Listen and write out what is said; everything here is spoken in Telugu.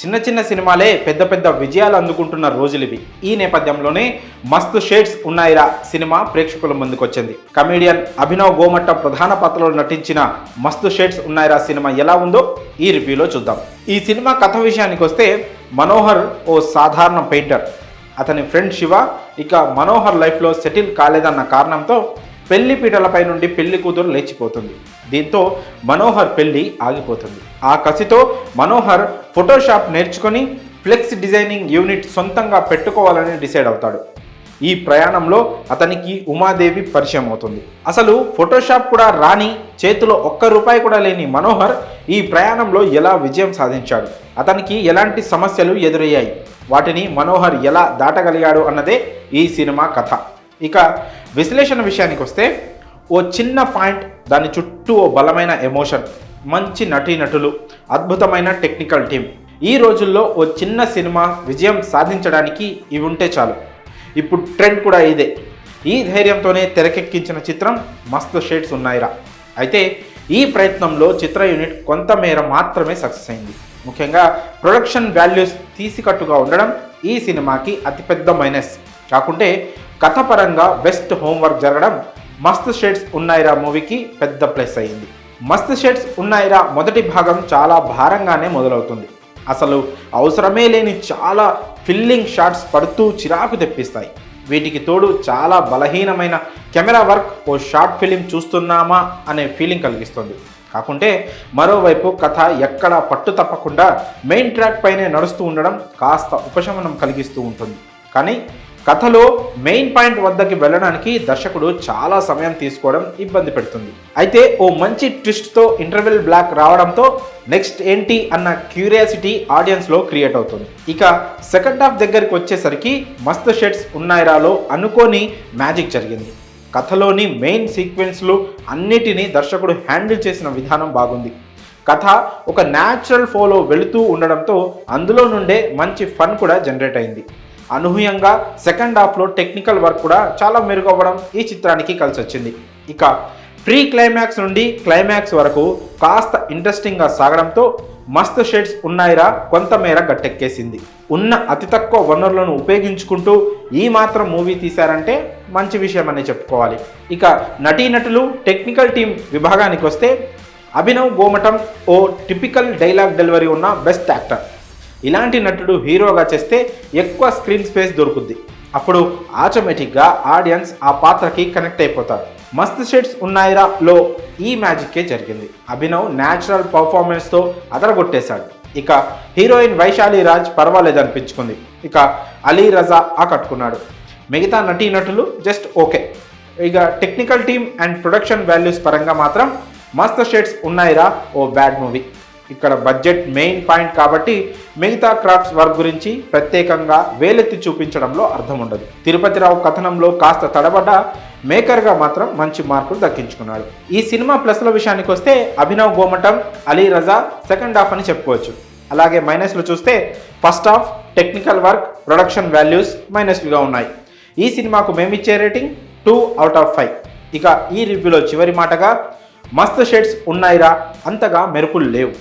చిన్న చిన్న సినిమాలే పెద్ద పెద్ద విజయాలు అందుకుంటున్న రోజులివి. ఈ నేపథ్యంలోనే మస్తు షేడ్స్ ఉన్నాయిరా సినిమా ప్రేక్షకుల ముందుకొచ్చింది. కమేడియన్ అభినవ్ గోమట్ట ప్రధాన పాత్రలో నటించిన మస్తు షేడ్స్ ఉన్నాయిరా సినిమా ఎలా ఉందో ఈ రివ్యూలో చూద్దాం. ఈ సినిమా కథ విషయానికి వస్తే, మనోహర్ ఓ సాధారణ పెయింటర్. అతని ఫ్రెండ్ శివ ఇక మనోహర్ లైఫ్లో సెటిల్ కాలేదన్న కారణంతో పెళ్లి పీటలపై నుండి పెళ్లి కూతురు లేచిపోతుంది. దీంతో మనోహర్ పెళ్లి ఆగిపోతుంది. ఆ కసితో మనోహర్ ఫోటోషాప్ నేర్చుకొని ఫ్లెక్స్ డిజైనింగ్ యూనిట్ సొంతంగా పెట్టుకోవాలని డిసైడ్ అవుతాడు. ఈ ప్రయాణంలో అతనికి ఉమాదేవి పరిచయం అవుతుంది. అసలు ఫోటోషాప్ కూడా రాని, చేతిలో ఒక్క రూపాయి కూడా లేని మనోహర్ ఈ ప్రయాణంలో ఎలా విజయం సాధించాడు, అతనికి ఎలాంటి సమస్యలు ఎదురయ్యాయి, వాటిని మనోహర్ ఎలా దాటగలిగాడు అన్నదే ఈ సినిమా కథ. ఇక విశ్లేషణ విషయానికి వస్తే, ఓ చిన్న పాయింట్, దాని చుట్టూ ఓ బలమైన ఎమోషన్, మంచి నటీనటులు, అద్భుతమైన టెక్నికల్ టీం. ఈ రోజుల్లో ఓ చిన్న సినిమా విజయం సాధించడానికి ఇవి ఉంటే చాలు. ఇప్పుడు ట్రెండ్ కూడా ఇదే. ఈ ధైర్యంతోనే తెరకెక్కించిన చిత్రం మస్తు షేడ్స్ ఉన్నాయిరా. అయితే ఈ ప్రయత్నంలో చిత్ర యూనిట్ కొంతమేర మాత్రమే సక్సెస్ అయింది. ముఖ్యంగా ప్రొడక్షన్ వాల్యూస్ తీసికట్టుగా ఉండడం ఈ సినిమాకి అతిపెద్ద మైనస్. కాకుంటే కథ పరంగా బెస్ట్ హోంవర్క్ జరగడం మస్తు షేడ్స్ ఉన్నాయిరా మూవీకి పెద్ద ప్లస్ అయ్యింది. మస్తు షేడ్స్ ఉన్నాయిరా మొదటి భాగం చాలా భారంగానే మొదలవుతుంది. అసలు అవసరమే లేని చాలా ఫిల్లింగ్ షాట్స్ పడుతూ చిరాకు తెప్పిస్తాయి. వీటికి తోడు చాలా బలహీనమైన కెమెరా వర్క్ ఓ షార్ట్ ఫిలిం చూస్తున్నామా అనే ఫీలింగ్ కలిగిస్తుంది. కాకుంటే మరోవైపు కథ ఎక్కడా పట్టు తప్పకుండా మెయిన్ ట్రాక్ పైనే నడుస్తూ ఉండడం కాస్త ఉపశమనం కలిగిస్తూ ఉంటుంది. కానీ కథలో మెయిన్ పాయింట్ వద్దకి వెళ్ళడానికి దర్శకుడు చాలా సమయం తీసుకోవడం ఇబ్బంది పెడుతుంది. అయితే ఓ మంచి ట్విస్ట్తో ఇంటర్వెల్ బ్లాక్ రావడంతో నెక్స్ట్ ఏంటి అన్న క్యూరియాసిటీ ఆడియన్స్లో క్రియేట్ అవుతుంది. ఇక సెకండ్ హాఫ్ దగ్గరికి వచ్చేసరికి మస్తు షేడ్స్ ఉన్నాయిరాలో అనుకోని మ్యాజిక్ జరిగింది. కథలోని మెయిన్ సీక్వెన్స్లు అన్నిటినీ దర్శకుడు హ్యాండిల్ చేసిన విధానం బాగుంది. కథ ఒక న్యాచురల్ ఫ్లోలో వెళుతూ ఉండడంతో అందులో నుండే మంచి ఫన్ కూడా జనరేట్ అయింది. అనూహ్యంగా సెకండ్ హాఫ్లో టెక్నికల్ వర్క్ కూడా చాలా మెరుగవ్వడం ఈ చిత్రానికి కలిసి వచ్చింది. ఇక ప్రీ క్లైమాక్స్ నుండి క్లైమాక్స్ వరకు కాస్త ఇంట్రెస్టింగ్గా సాగడంతో మస్తు షేడ్స్ ఉన్నాయిరా కొంతమేర గట్టెక్కేసింది. ఉన్న అతి తక్కువ వనరులను ఉపయోగించుకుంటూ ఈ మాత్రం మూవీ తీశారంటే మంచి విషయం అని చెప్పుకోవాలి. ఇక నటీనటులు, టెక్నికల్ టీం విభాగానికి వస్తే, అభినవ్ గోమటం ఓ టిపికల్ డైలాగ్ డెలివరీ ఉన్న బెస్ట్ యాక్టర్. ఇలాంటి నటుడు హీరోగా చేస్తే ఎక్కువ స్క్రీన్ స్పేస్ దొరుకుద్ది. అప్పుడు ఆటోమేటిక్గా ఆడియన్స్ ఆ పాత్రకి కనెక్ట్ అయిపోతారు. మస్తు షేడ్స్ ఉన్నాయిరాలో ఈ మ్యాజిక్కే జరిగింది. అభినవ్ న్యాచురల్ పర్ఫార్మెన్స్తో అదరగొట్టేశాడు. ఇక హీరోయిన్ వైశాలి రాజ్ పర్వాలేదనిపించుకుంది. ఇక అలీ రజా ఆకట్టుకున్నాడు. మిగతా నటీనటులు జస్ట్ ఓకే. ఇక technical team and production values పరంగా మాత్రం మస్తు షేడ్స్ ఉన్నాయిరా ఓ బ్యాడ్ మూవీ. ఇక్కడ బడ్జెట్ మెయిన్ పాయింట్ కాబట్టి మిగతా క్రాఫ్ట్స్ వర్క్ గురించి ప్రత్యేకంగా వేలెత్తి చూపించడంలో అర్థం ఉండదు. తిరుపతిరావు కథనంలో కాస్త తడబడ్డ మేకర్గా మాత్రం మంచి మార్కులు దక్కించుకున్నాడు. ఈ సినిమా ప్లస్ల విషయానికి వస్తే, అభినవ్ గోమటం, అలీ రజా సెకండ్ హాఫ్ అని చెప్పుకోవచ్చు. అలాగే మైనస్లు చూస్తే first half, technical work, production values మైనస్లుగా ఉన్నాయి. ఈ సినిమాకు మేమిచ్చే రేటింగ్ 2/5. ఇక ఈ రివ్యూలో చివరి మాటగా, మస్తు షేడ్స్ ఉన్నాయిరా అంతగా మెరుపులు లేవు.